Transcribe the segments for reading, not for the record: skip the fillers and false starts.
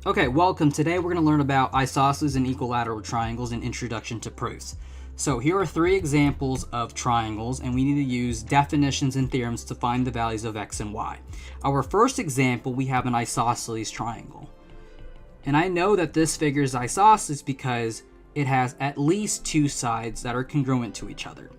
Okay, welcome. Today we're going to learn about isosceles and equilateral triangles and introduction to proofs. So here are three examples of triangles, and we need to use definitions and theorems to find the values of x and y. Our first example, we have an isosceles triangle. And I know that this figure is isosceles because it has at least two sides that are congruent to each other.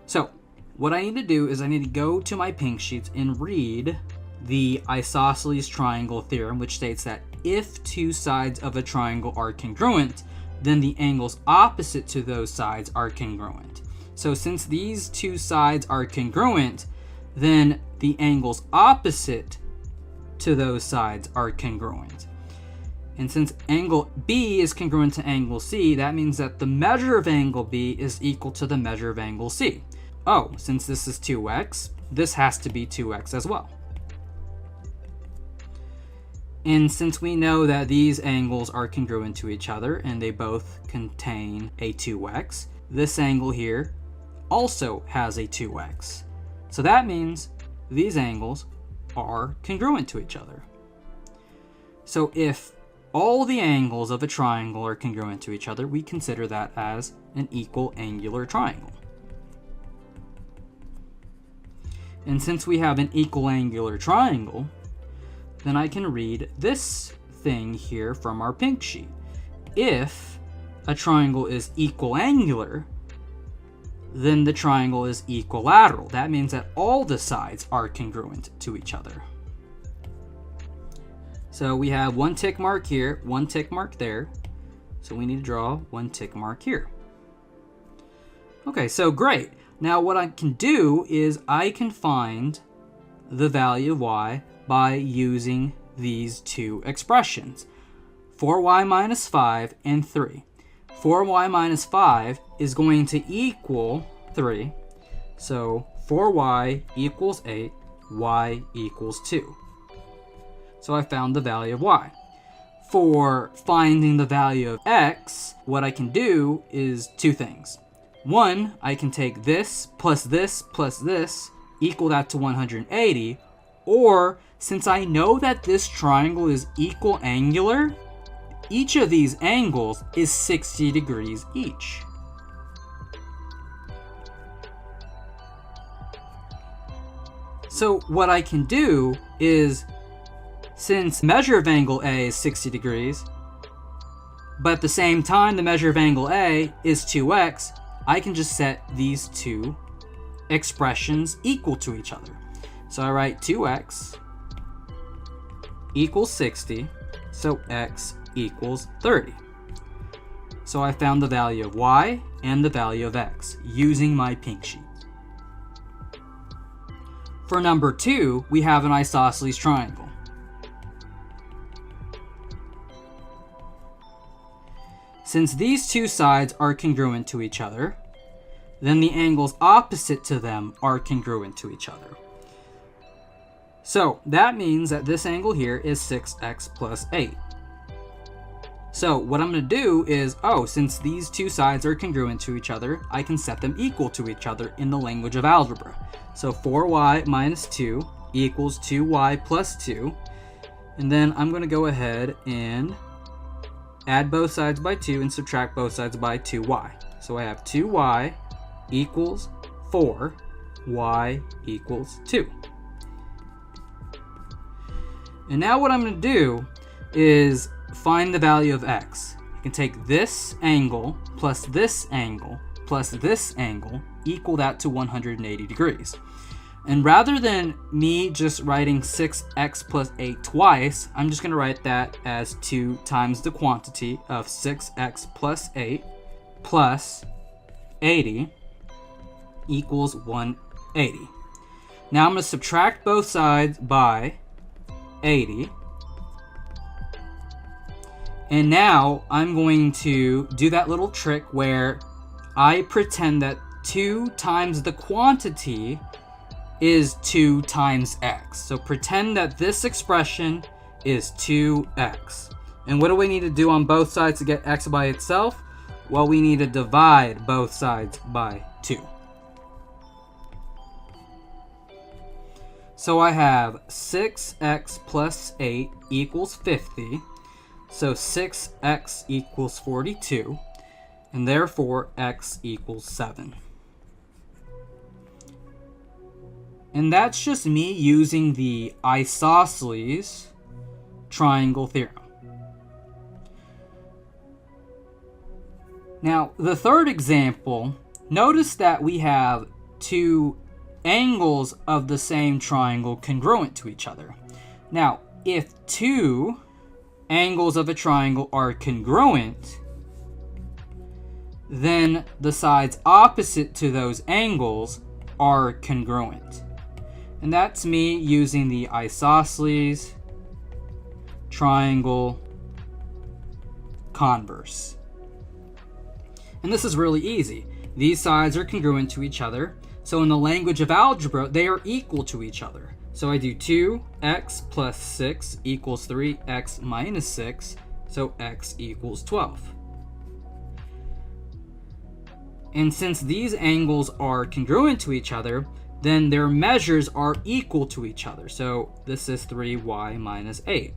So what I need to do is I need to go to my pink sheets and read the isosceles triangle theorem, which states that if two sides of a triangle are congruent, then the angles opposite to those sides are congruent. So since these two sides are congruent, then the angles opposite to those sides are congruent. And since angle B is congruent to angle C, that means that the measure of angle B is equal to the measure of angle C. Oh, since this is 2x, this has to be 2x as well. And since we know that these angles are congruent to each other and they both contain a 2x, this angle here also has a 2x. So that means these angles are congruent to each other. So if all the angles of a triangle are congruent to each other, we consider that as an equal angular triangle. And since we have an equal angular triangle, then I can read this thing here from our pink sheet. If a triangle is equiangular, then the triangle is equilateral. That means that all the sides are congruent to each other. So we have one tick mark here, one tick mark there. So we need to draw one tick mark here. Okay, so great. Now what I can do is I can find the value of y by using these two expressions, 4y minus 5 and 3. 4y minus 5 is going to equal 3, so 4y equals 8, y equals 2. So I found the value of y. For finding the value of x, what I can do is two things. One, I can take this, equal that to 180, or since I know that this triangle is equiangular, each of these angles is 60 degrees each. So what I can do is, since measure of angle A is 60 degrees, but at the same time the measure of angle A is 2x, I can just set these two expressions equal to each other. So I write 2x equals 60, so x equals 30. So I found the value of y and the value of x using my pink sheet. For number 2, we have an isosceles triangle. Since these two sides are congruent to each other, then the angles opposite to them are congruent to each other. So that means that this angle here is 6x plus 8. So what I'm going to do is, since these two sides are congruent to each other, I can set them equal to each other in the language of algebra. So 4y minus 2 equals 2y plus 2. And then I'm going to go ahead and add both sides by 2 and subtract both sides by 2y. So I have 2y equals 4, y equals 2. And now what I'm going to do is find the value of x. I can take this angle plus this angle plus this angle, equal that to 180 degrees. And rather than me just writing 6x plus 8 twice, I'm just going to write that as 2 times the quantity of 6x plus 8 plus 80 equals 180. Now I'm going to subtract both sides by 80. And now I'm going to do that little trick where I pretend that 2 times the quantity is 2 times x. So pretend that this expression is 2x. And what do we need to do on both sides to get x by itself? Well, we need to divide both sides by 2. So I have 6x plus 8 equals 50. So 6x equals 42, and therefore x equals 7. And that's just me using the Isosceles triangle theorem. Now, the third example, notice that we have two angles of the same triangle congruent to each other. Now, if two angles of a triangle are congruent, then the sides opposite to those angles are congruent. And that's me using the Isosceles triangle converse. And this is really easy. These sides are congruent to each other. So in the language of algebra, they are equal to each other. So I do 2x plus 6 equals 3x minus 6. So x equals 12. And since these angles are congruent to each other, then their measures are equal to each other. So this is 3y minus 8.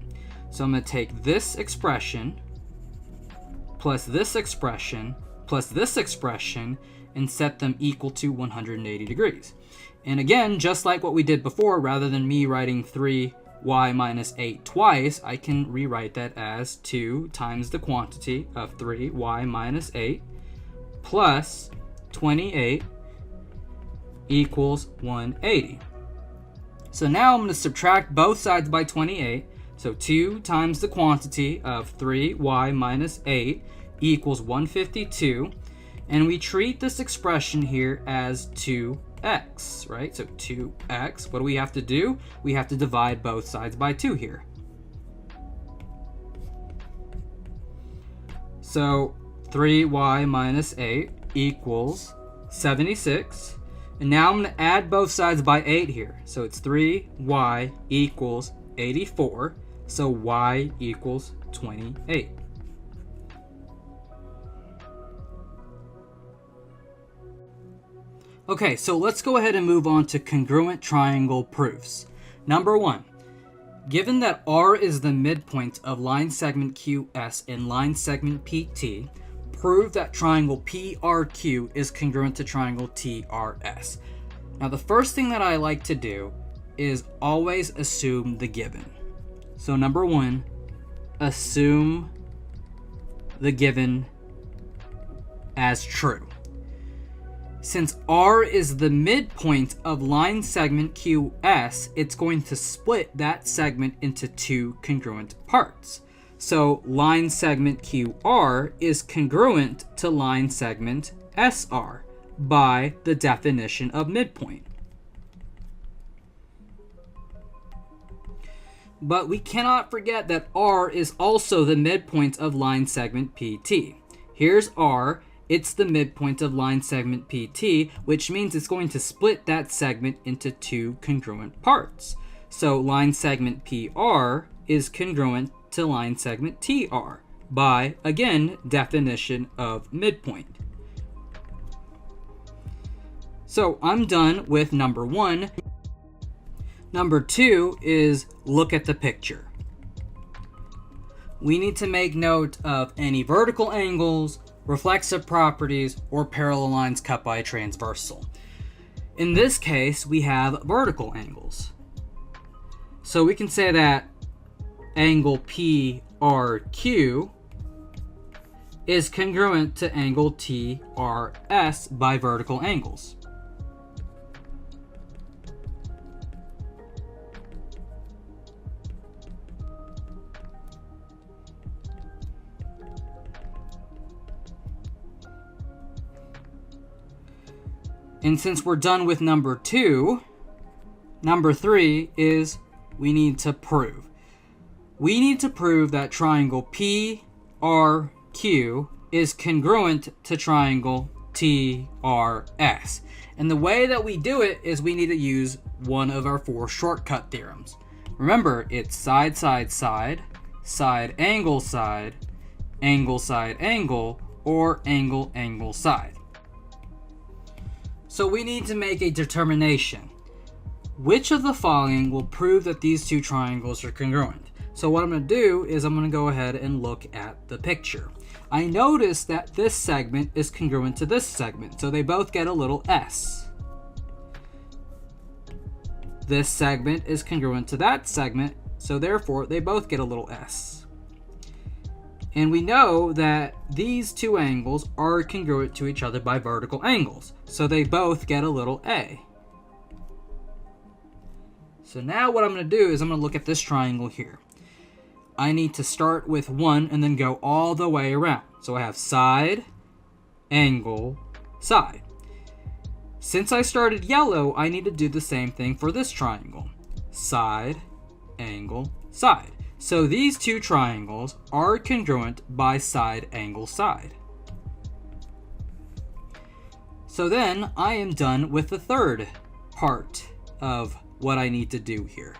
So I'm going to take this expression plus this expression plus this expression and set them equal to 180 degrees. And again, just like what we did before, rather than me writing 3y minus 8 twice, I can rewrite that as 2 times the quantity of 3y minus 8 plus 28 equals 180. So now I'm going to subtract both sides by 28. So 2 times the quantity of 3y minus 8 equals 152. And we treat this expression here as 2x, right? So 2x. What do we have to do? We have to divide both sides by 2 here. So 3y minus 8 equals 76. And now I'm going to add both sides by 8 here. So it's 3y equals 84. So y equals 28. Okay, so let's go ahead and move on to congruent triangle proofs. Number 1. Given that R is the midpoint of line segment QS and line segment PT, prove that triangle PRQ is congruent to triangle TRS. Now the first thing that I like to do is always assume the given. So number 1, assume the given as true. Since R is the midpoint of line segment QS, it's going to split that segment into two congruent parts. So line segment QR is congruent to line segment SR by the definition of midpoint. But we cannot forget that R is also the midpoint of line segment PT. Here's R. It's the midpoint of line segment PT, which means it's going to split that segment into two congruent parts. So line segment PR is congruent to line segment TR by, again, definition of midpoint. So I'm done with number 1. Number 2 is look at the picture. We need to make note of any vertical angles, reflexive properties, or parallel lines cut by a transversal. In this case, we have vertical angles. So we can say that angle PRQ is congruent to angle TRS by vertical angles. And since we're done with number 2, number 3 is we need to prove. We need to prove that triangle PRQ is congruent to triangle TRS. And the way that we do it is we need to use one of our 4 shortcut theorems. Remember, it's side, side, side, side, angle, angle, or angle, angle, side. So we need to make a determination. Which of the following will prove that these two triangles are congruent? So what I'm going to do is I'm going to go ahead and look at the picture. I notice that this segment is congruent to this segment, so they both get a little S. This segment is congruent to that segment, so therefore they both get a little S. And we know that these two angles are congruent to each other by vertical angles, so they both get a little A. So now what I'm going to do is I'm going to look at this triangle here. I need to start with 1 and then go all the way around. So I have side, angle, side. Since I started yellow, I need to do the same thing for this triangle. Side, angle, side. So these two triangles are congruent by side, angle, side. So then I am done with the third part of what I need to do here.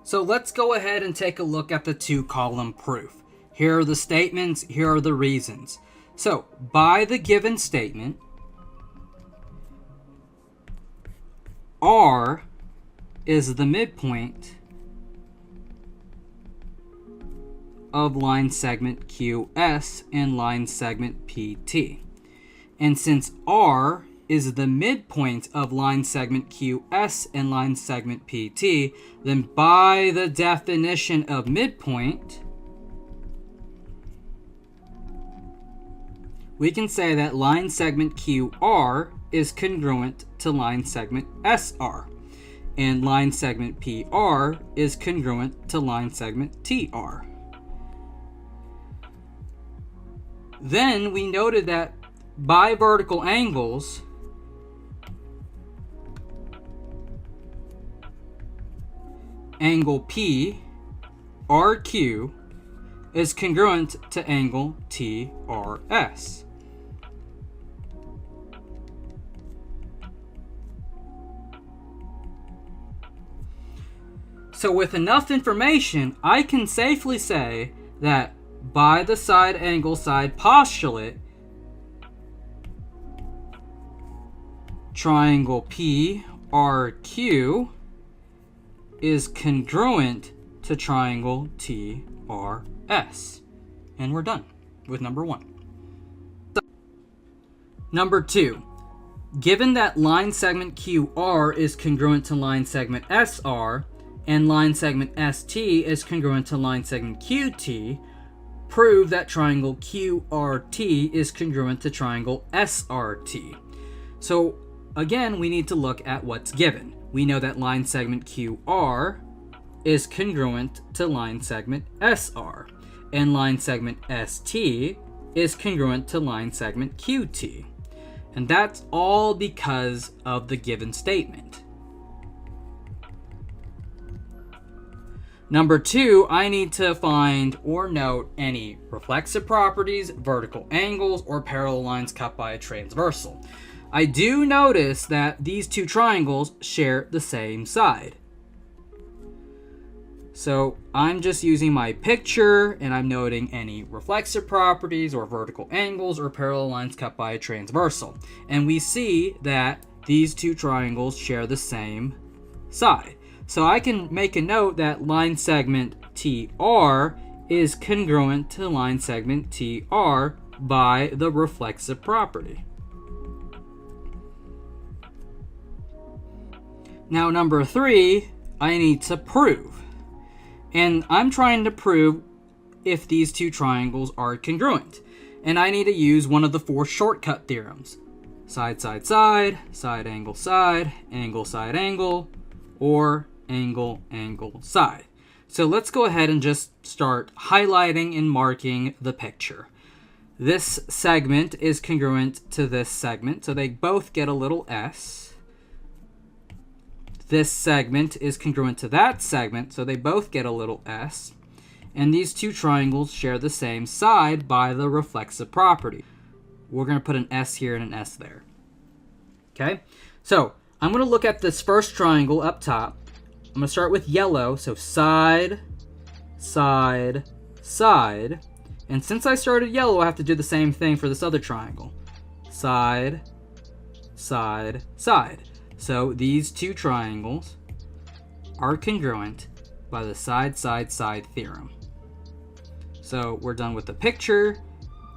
So let's go ahead and take a look at the two-column proof. Here are the statements, here are the reasons. So, by the given statement, R is the midpoint of line segment QS and line segment PT. And since R is the midpoint of line segment QS and line segment PT, then by the definition of midpoint, we can say that line segment QR is congruent to line segment SR, and line segment PR is congruent to line segment TR. Then we noted that by vertical angles, angle P, RQ, is congruent to angle TRS. So with enough information, I can safely say that by the side angle side postulate, triangle PRQ is congruent to triangle TRS. And we're done with number 1. Number 2. Given that line segment QR is congruent to line segment SR, and line segment ST is congruent to line segment QT, prove that triangle QRT is congruent to triangle SRT. So again, we need to look at what's given. We know that line segment QR is congruent to line segment SR, and line segment ST is congruent to line segment QT. And that's all because of the given statement. Number 2, I need to find or note any reflexive properties, vertical angles, or parallel lines cut by a transversal. I do notice that these two triangles share the same side. So I'm just using my picture and I'm noting any reflexive properties or vertical angles or parallel lines cut by a transversal. And we see that these two triangles share the same side. So I can make a note that line segment TR is congruent to line segment TR by the reflexive property. Now number 3, I need to prove. And I'm trying to prove if these two triangles are congruent. And I need to use one of the 4 shortcut theorems. Side, side, side, side, angle, side, angle, or angle, angle, side. So let's go ahead and just start highlighting and marking the picture. This segment is congruent to this segment, so they both get a little S. This segment is congruent to that segment, so they both get a little S. And these two triangles share the same side by the reflexive property. We're going to put an S here and an S there. Okay? So I'm going to look at this first triangle up top. I'm going to start with yellow, so side, side, side. And since I started yellow, I have to do the same thing for this other triangle. Side, side, side. So these two triangles are congruent by the side-side-side theorem. So we're done with the picture,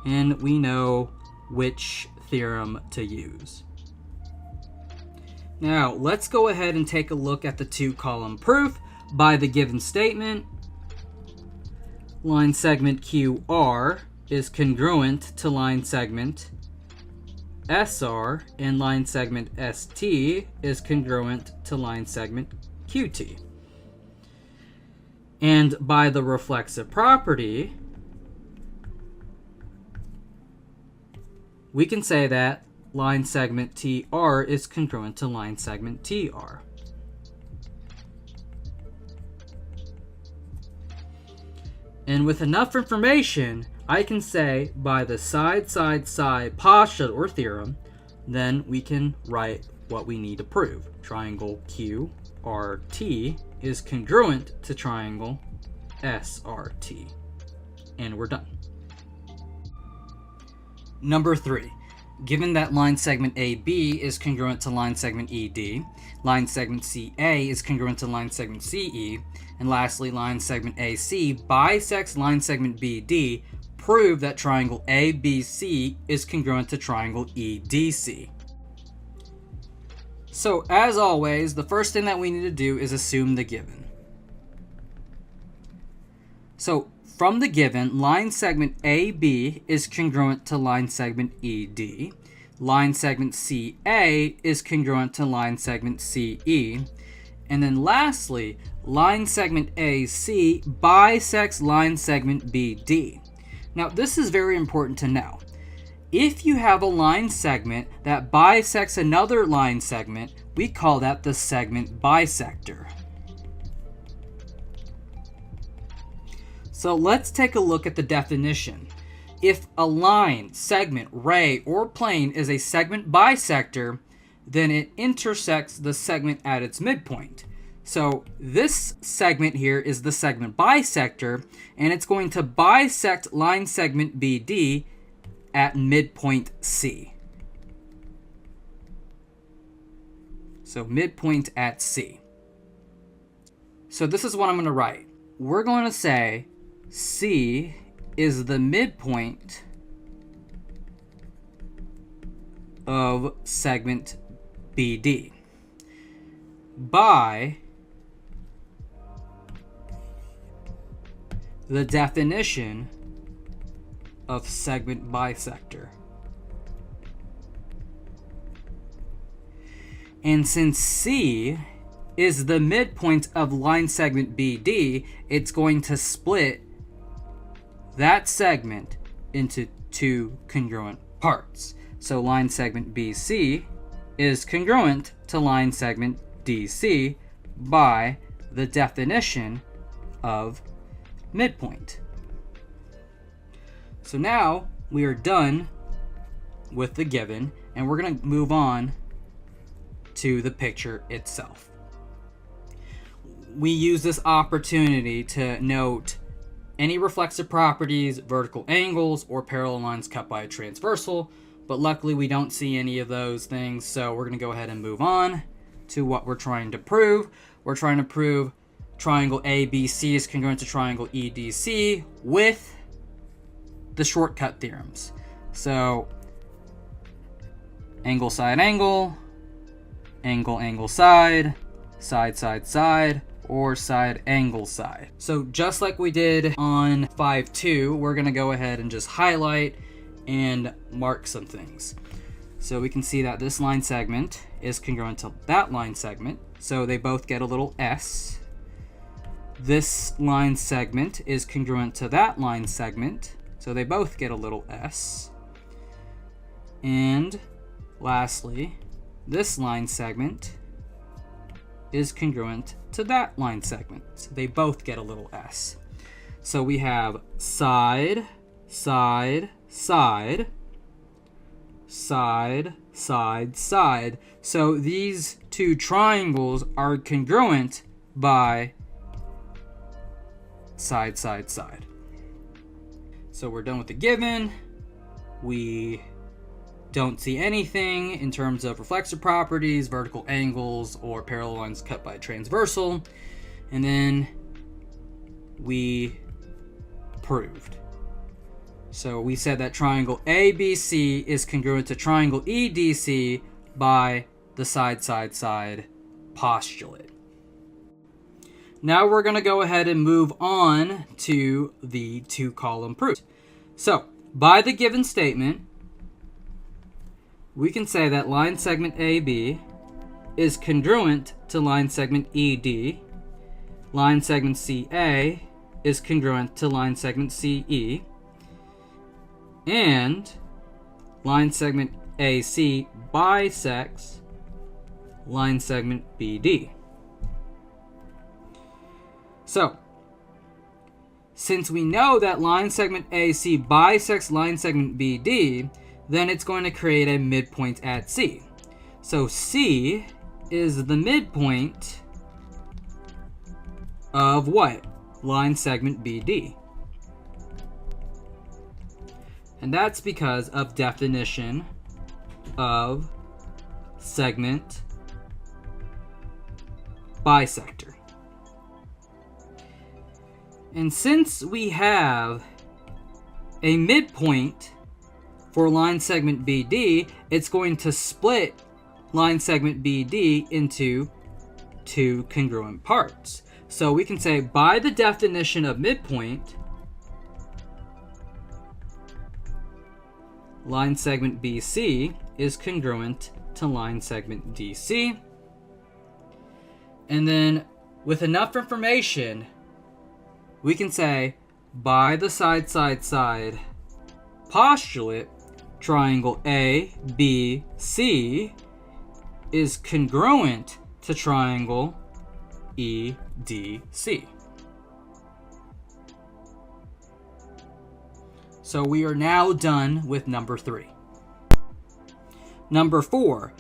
and we know which theorem to use. Now, let's go ahead and take a look at the two-column proof by the given statement. Line segment QR is congruent to line segment SR, and line segment ST is congruent to line segment QT. And by the reflexive property, we can say that line segment TR is congruent to line segment TR. And with enough information, I can say by the side-side-side postulate or theorem, then we can write what we need to prove. Triangle QRT is congruent to triangle SRT. And we're done. Number 3. Given that line segment AB is congruent to line segment ED, line segment CA is congruent to line segment CE, and lastly, line segment AC bisects line segment BD, prove that triangle ABC is congruent to triangle EDC. So, as always, the first thing that we need to do is assume the given. So, from the given, line segment AB is congruent to line segment ED. Line segment CA is congruent to line segment CE. And then lastly, line segment AC bisects line segment BD. Now, this is very important to know. If you have a line segment that bisects another line segment, we call that the segment bisector. So let's take a look at the definition. If a line, segment, ray, or plane is a segment bisector, then it intersects the segment at its midpoint. So this segment here is the segment bisector, and it's going to bisect line segment BD at midpoint C. So midpoint at C. So this is what I'm going to write. We're going to say C is the midpoint of segment BD by the definition of segment bisector. And since C is the midpoint of line segment BD, it's going to split that segment into two congruent parts. So line segment BC is congruent to line segment DC by the definition of midpoint. So now we are done with the given, and we're going to move on to the picture itself. We use this opportunity to note any reflexive properties, vertical angles, or parallel lines cut by a transversal, but luckily we don't see any of those things, so we're going to go ahead and move on to what we're trying to prove. We're trying to prove triangle ABC is congruent to triangle EDC with the shortcut theorems. So angle, side, angle, angle, angle, side, side, side, side, or side, angle, side. So just like we did on 5.2, we're going to go ahead and just highlight and mark some things. So we can see that this line segment is congruent to that line segment, so they both get a little S. This line segment is congruent to that line segment, so they both get a little S. And lastly, this line segment is congruent to that line segment, so they both get a little S. So we have side, side, side, side, side, side. So these two triangles are congruent by side, side, side. So we're done with the given. We don't see anything in terms of reflexive properties, vertical angles, or parallel lines cut by a transversal. And then we proved. So we said that triangle ABC is congruent to triangle EDC by the side-side-side postulate. Now we're going to go ahead and move on to the two-column proof. So, by the given statement, we can say that line segment AB is congruent to line segment ED, line segment CA is congruent to line segment CE, and line segment AC bisects line segment BD. So, since we know that line segment AC bisects line segment BD, then it's going to create a midpoint at C. So C is the midpoint of what? Line segment BD. And that's because of definition of segment bisector. And since we have a midpoint for line segment BD, it's going to split line segment BD into two congruent parts. So we can say, by the definition of midpoint, line segment BC is congruent to line segment DC. And then with enough information, we can say, by the side-side-side postulate, triangle ABC is congruent to triangle EDC. So we are now done with number 3. Number 4.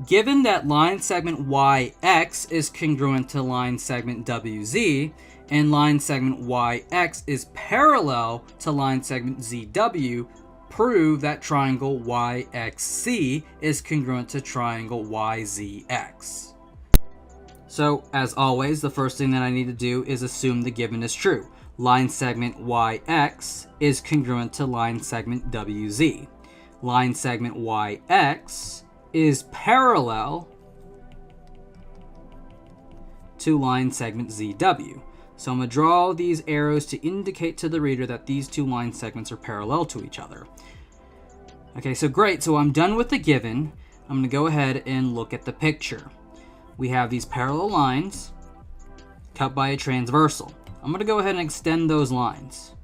Given that line segment YX is congruent to line segment WZ, and line segment YX is parallel to line segment ZW, prove that triangle YXC is congruent to triangle YZX. So, as always, the first thing that I need to do is assume the given is true. Line segment YX is congruent to line segment WZ. Line segment YX is parallel to line segment ZW. So I'm going to draw these arrows to indicate to the reader that these two line segments are parallel to each other. Okay, so great. So I'm done with the given. I'm going to go ahead and look at the picture. We have these parallel lines cut by a transversal. I'm going to go ahead and extend those lines.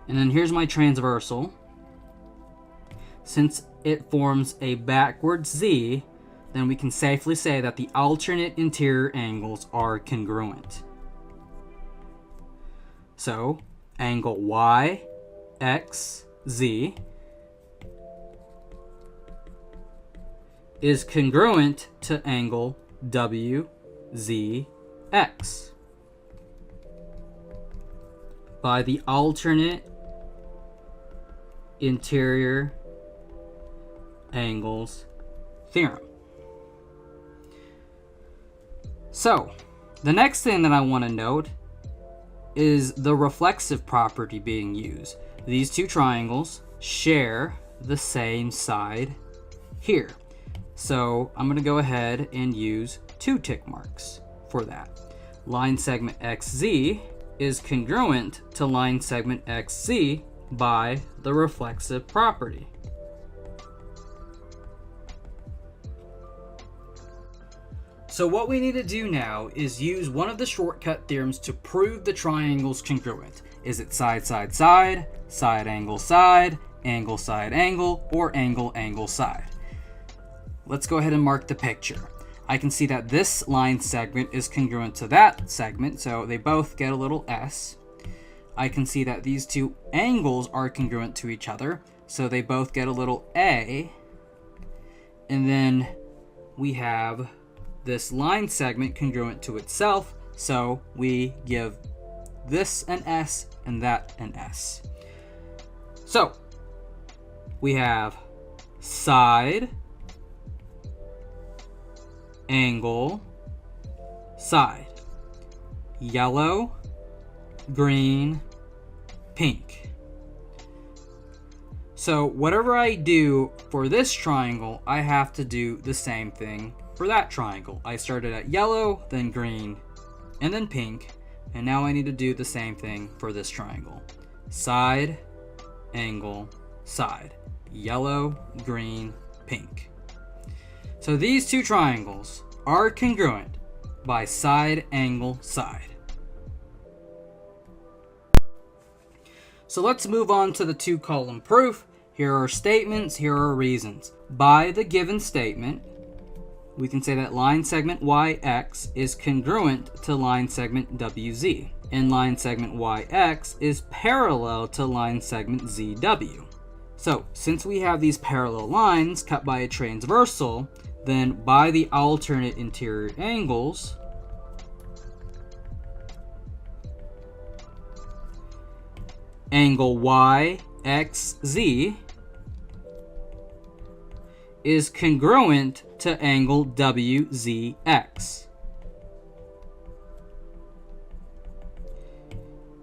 And then here's my transversal. Since it forms a backward Z, then we can safely say that the alternate interior angles are congruent. So, angle YXZ is congruent to angle WZX by the alternate interior angles theorem. So, the next thing that I want to note is the reflexive property being used. These two triangles share the same side here. So, I'm going to go ahead and use 2 tick marks for that. Line segment XZ is congruent to line segment XZ by the reflexive property. So what we need to do now is use one of the shortcut theorems to prove the triangle's congruent. Is it side, side, side, side, angle, side, angle, or angle, angle, side? Let's go ahead and mark the picture. I can see that this line segment is congruent to that segment, so they both get a little S. I can see that these two angles are congruent to each other, so they both get a little A. And then we have this line segment congruent to itself, so we give this an S and that an S. So, we have side, angle, side. Yellow, green, pink. So whatever I do for this triangle, I have to do the same thing for that triangle. I started at yellow, then green, and then pink, and now I need to do the same thing for this triangle. Side, angle, side. Yellow, green, pink. So these two triangles are congruent by side, angle, side. So let's move on to the two-column proof. Here are statements, here are reasons. By the given statement, we can say that line segment YX is congruent to line segment WZ, and line segment YX is parallel to line segment ZW. So, since we have these parallel lines cut by a transversal, then by the alternate interior angles, angle YXZ is congruent to angle WZX.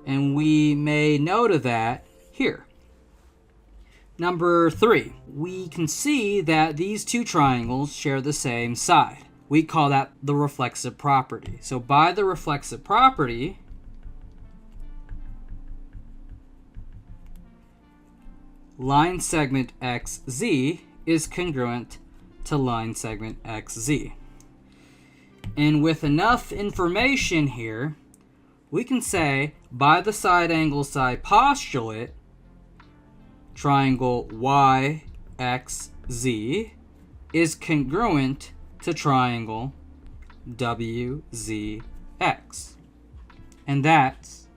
And we may note of that here. Number 3, we can see that these two triangles share the same side. We call that the reflexive property. So by the reflexive property, line segment XZ is congruent to line segment XZ. And with enough information here, we can say by the side angle side postulate, triangle YXZ is congruent to triangle WZX. And that's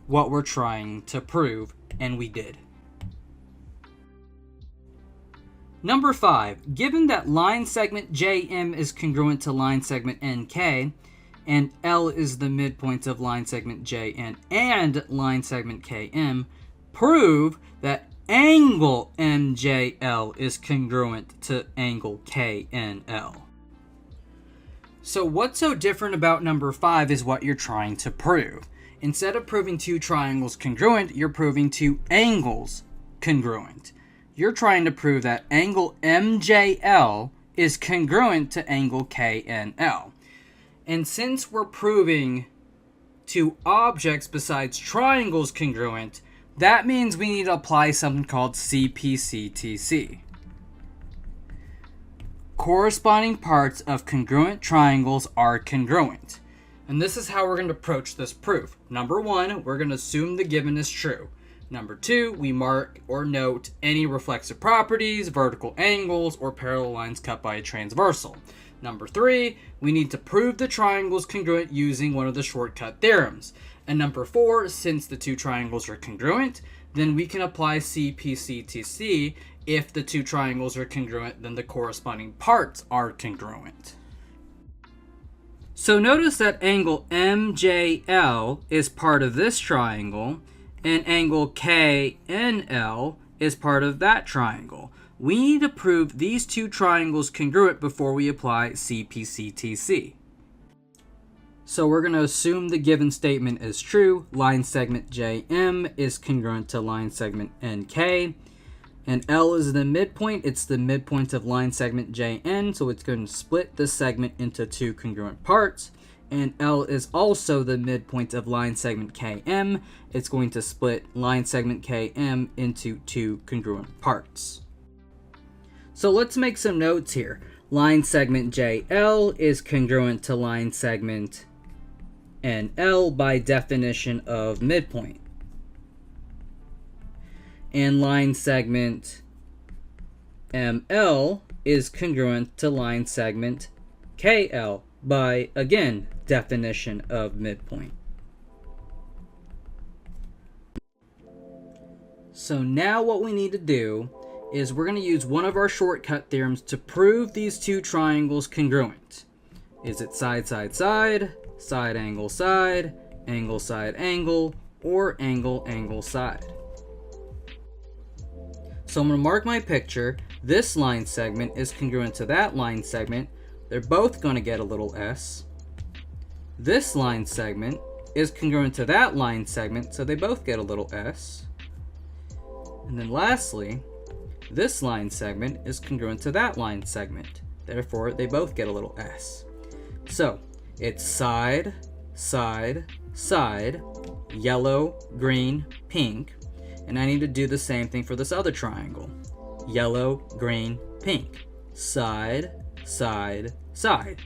what we're trying to prove, and we did. Number 5, given that line segment JM is congruent to line segment NK, and L is the midpoint of line segment JN and line segment KM, prove that angle MJL is congruent to angle KNL. So what's so different about number 5 is what you're trying to prove. Instead of proving two triangles congruent, you're proving two angles congruent. You're trying to prove that angle MJL is congruent to angle KNL. And since we're proving two objects besides triangles congruent, that means we need to apply something called CPCTC. Corresponding parts of congruent triangles are congruent. And this is how we're going to approach this proof. Number 1, we're going to assume the given is true. Number 2, we mark or note any reflexive properties, vertical angles, or parallel lines cut by a transversal. Number 3, we need to prove the triangle is congruent using one of the shortcut theorems. And number 4, since the two triangles are congruent, then we can apply CPCTC. If the two triangles are congruent, then the corresponding parts are congruent. So notice that angle MJL is part of this triangle, and angle KNL is part of that triangle. We need to prove these two triangles congruent before we apply CPCTC. So we're going to assume the given statement is true. Line segment JM is congruent to line segment NK. And L is the midpoint. It's the midpoint of line segment JN, so it's going to split this segment into two congruent parts. And L is also the midpoint of line segment KM. It's going to split line segment KM into two congruent parts. So let's make some notes here. Line segment JL is congruent to line segment NL by definition of midpoint. And line segment ML is congruent to line segment KL by, again, definition of midpoint. So now what we need to do is we're going to use one of our shortcut theorems to prove these two triangles congruent. Is it side, side, side, side, angle, angle, or angle, angle, side? So I'm going to mark my picture. This line segment is congruent to that line segment. They're both going to get a little s. This line segment is congruent to that line segment, so they both get a little s. And then lastly, this line segment is congruent to that line segment. Therefore, they both get a little s. So it's side, side, side, yellow, green, pink. And I need to do the same thing for this other triangle. Yellow, green, pink. Side, side, side.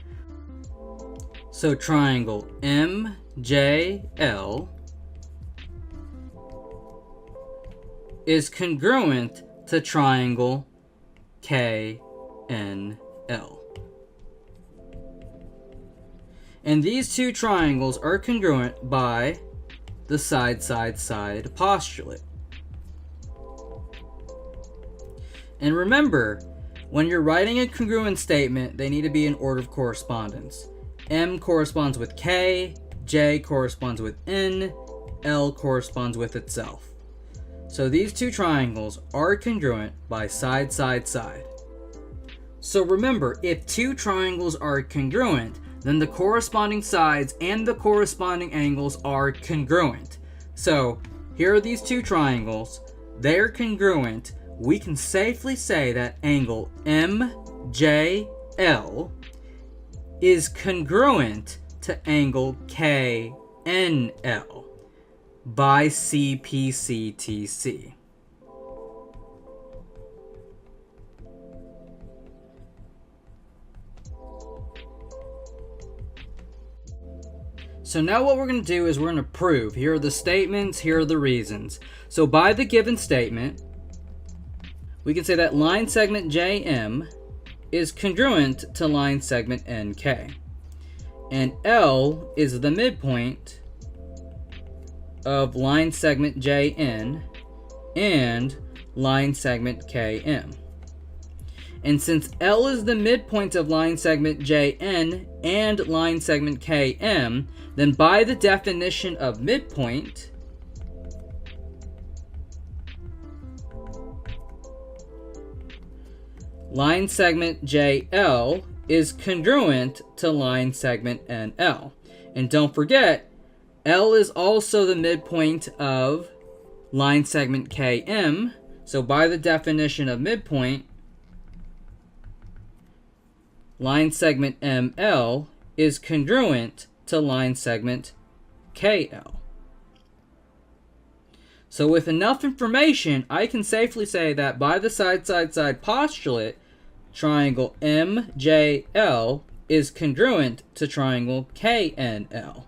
So triangle MJL is congruent to triangle KNL. And these two triangles are congruent by the side, side, side postulate. And remember, when you're writing a congruent statement, they need to be in order of correspondence. M corresponds with K, J corresponds with N, L corresponds with itself. So these two triangles are congruent by side, side, side. So remember, if two triangles are congruent, then the corresponding sides and the corresponding angles are congruent. So here are these two triangles. They're congruent. We can safely say that angle MJL is congruent to angle KNL by CPCTC. So now what we're going to do is we're going to prove. Here are the statements, here are the reasons. So by the given statement, we can say that line segment JM is congruent to line segment NK. And L is the midpoint of line segment JN and line segment KM. And since L is the midpoint of line segment JN and line segment KM, then by the definition of midpoint, line segment JL is congruent to line segment NL. And don't forget, L is also the midpoint of line segment KM. So by the definition of midpoint, line segment ML is congruent to line segment KL. So with enough information, I can safely say that by the side, side, side postulate, triangle MJL is congruent to triangle KNL.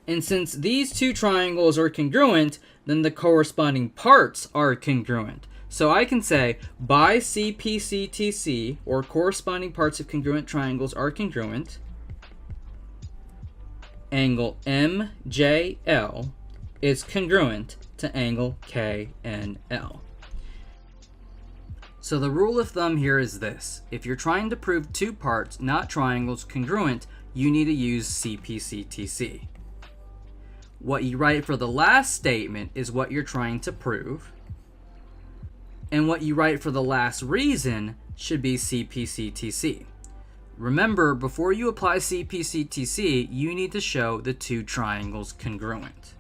And since these two triangles are congruent, then the corresponding parts are congruent. So I can say by CPCTC, or corresponding parts of congruent triangles are congruent, angle MJL is congruent to angle KNL. So the rule of thumb here is this. If you're trying to prove two parts, not triangles, congruent, you need to use CPCTC. What you write for the last statement is what you're trying to prove. And what you write for the last reason should be CPCTC. Remember, before you apply CPCTC, you need to show the two triangles congruent.